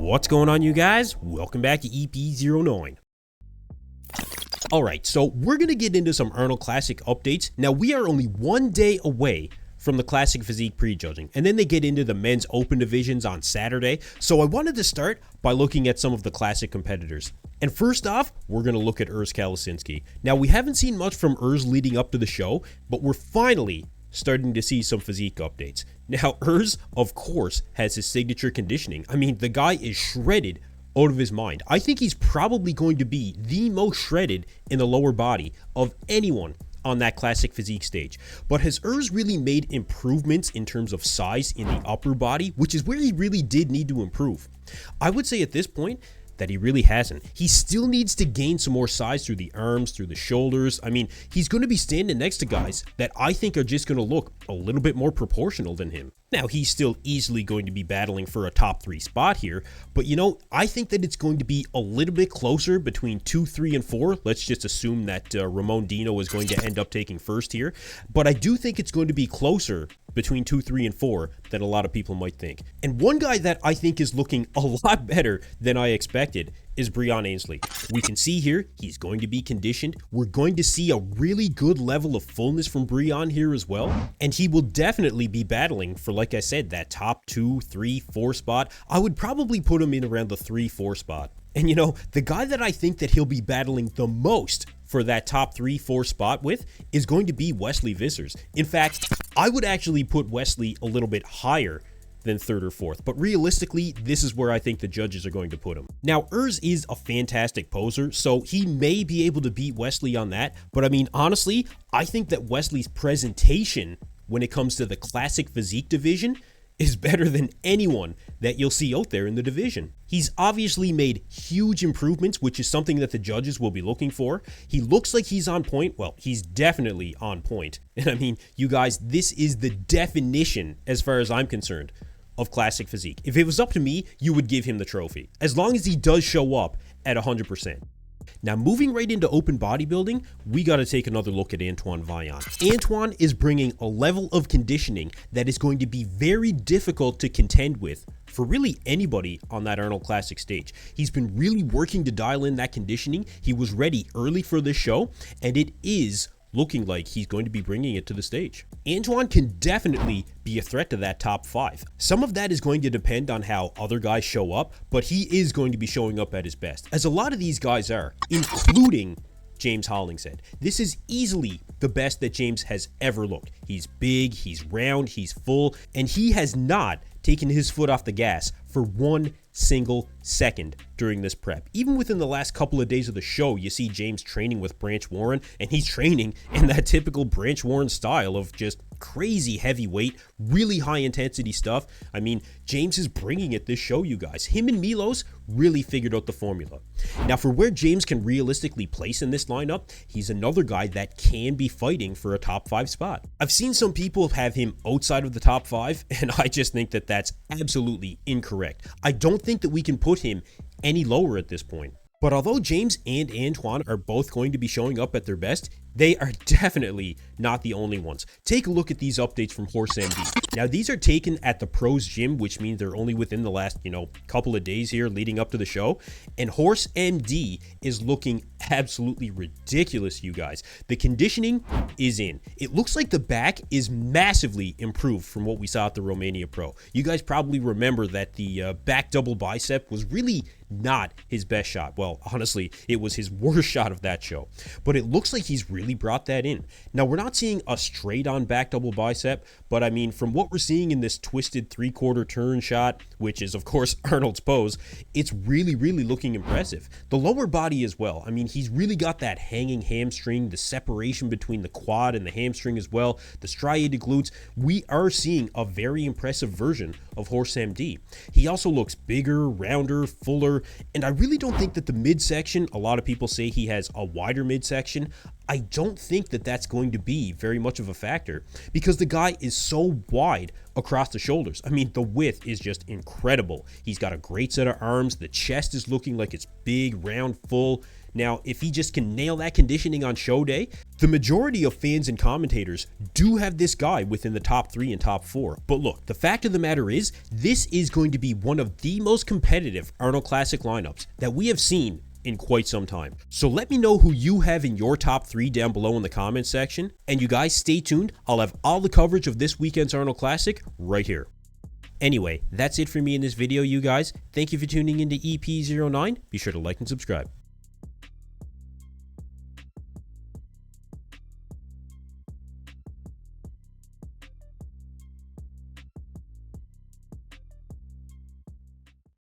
What's going on, you guys? Welcome back to EP09. Alright, so we're going to get into some Arnold Classic updates. Now, we are only 1 day away from the Classic Physique prejudging, and then they get into the men's open divisions on Saturday. So I wanted to start by looking at some of the Classic competitors. And first off, we're going to look at Urs Kalecinski. Now, we haven't seen much from Urs leading up to the show, but we're finally starting to see some physique updates. Now, Urs, of course, has his signature conditioning. I mean, the guy is shredded out of his mind. I think he's probably going to be the most shredded in the lower body of anyone on that Classic Physique stage. But has Urs really made improvements in terms of size in the upper body, which is where he really did need to improve? I would say at this point that he really hasn't. He still needs to gain some more size through the arms, through the shoulders. I mean, he's going to be standing next to guys that I think are just going to look a little bit more proportional than him. Now, he's still easily going to be battling for a top 3 spot here, but you know, I think that it's going to be a little bit closer between 2, 3, and 4. Let's just assume that Ramon Dino is going to end up taking first here, but I do think it's going to be closer between 2, 3, and 4 than a lot of people might think. And one guy that I think is looking a lot better than I expected is Breon Ansley. We can see here, he's going to be conditioned. We're going to see a really good level of fullness from Breon here as well. And he will definitely be battling for, like I said, that top 2, 3, 4 spot. I would probably put him in around the 3, 4 spot. And you know, the guy that I think that he'll be battling the most for that top 3, 4 spot with is going to be Wesley Vissers. In fact, I would actually put Wesley a little bit higher than 3rd or 4th, but realistically, this is where I think the judges are going to put him. Now, Urs is a fantastic poser, so he may be able to beat Wesley on that, but I mean, honestly, I think that Wesley's presentation when it comes to the Classic Physique division is better than anyone that you'll see out there in the division. He's obviously made huge improvements, which is something that the judges will be looking for. He looks like he's on point. Well, he's definitely on point. And I mean, you guys, this is the definition, as far as I'm concerned, of Classic Physique. If it was up to me, you would give him the trophy, as long as he does show up at 100%. Now, moving right into open bodybuilding, we got to take another look at Antoine Vaillant. Antoine is bringing a level of conditioning that is going to be very difficult to contend with for really anybody on that Arnold Classic stage. He's been really working to dial in that conditioning. He was ready early for this show, and it is looking like he's going to be bringing it to the stage. Antoine can definitely be a threat to that top 5. Some of that is going to depend on how other guys show up, but he is going to be showing up at his best, as a lot of these guys are, including James Hollingshead. This is easily the best that James has ever looked. He's big, he's round, he's full, and he has not taken his foot off the gas for 1 single second during this prep. Even within the last couple of days of the show, you see James training with Branch Warren, and he's training in that typical Branch Warren style of just crazy heavy weight, really high intensity stuff. I mean, James is bringing it this show, you guys. Him and Milos really figured out the formula. Now, for where James can realistically place in this lineup, he's another guy that can be fighting for a top 5 spot. I've seen some people have him outside of the top 5, and I just think that that's absolutely incorrect. I don't think that we can put him any lower at this point. But although James and Antoine are both going to be showing up at their best, they are definitely not the only ones. Take a look at these updates from HorseMD. Now, these are taken at the pros gym, which means they're only within the last, couple of days here leading up to the show. And HorseMD is looking absolutely ridiculous, you guys. The conditioning is in. It looks like the back is massively improved from what we saw at the Romania Pro. You guys probably remember that the back double bicep was really not his best shot. Well, honestly, it was his worst shot of that show. But it looks like he's really brought that in. Now, we're not seeing a straight on back double bicep, but I mean, from what we're seeing in this twisted 3/4 turn shot, which is of course Arnold's pose, it's really looking impressive. The lower body as well. I mean, he's really got that hanging hamstring, the separation between the quad and the hamstring as well, the striated glutes. We are seeing a very impressive version of HorseMD. He also looks bigger, rounder, fuller, and I really don't think that the midsection, a lot of people say he has a wider midsection. I don't think that that's going to be very much of a factor because the guy is so wide across the shoulders. I mean, the width is just incredible. He's got a great set of arms. The chest is looking like it's big, round, full. Now, if he just can nail that conditioning on show day, The majority of fans and commentators do have this guy within the top 3 and top 4. But look, the fact of the matter is, this is going to be one of the most competitive Arnold Classic lineups that we have seen in quite some time. So let me know who you have in your top 3 down below in the comments section. And you guys stay tuned. I'll have all the coverage of this weekend's Arnold Classic right here. Anyway, that's it for me in this video, you guys. Thank you for tuning into EP09. Be sure to like and subscribe.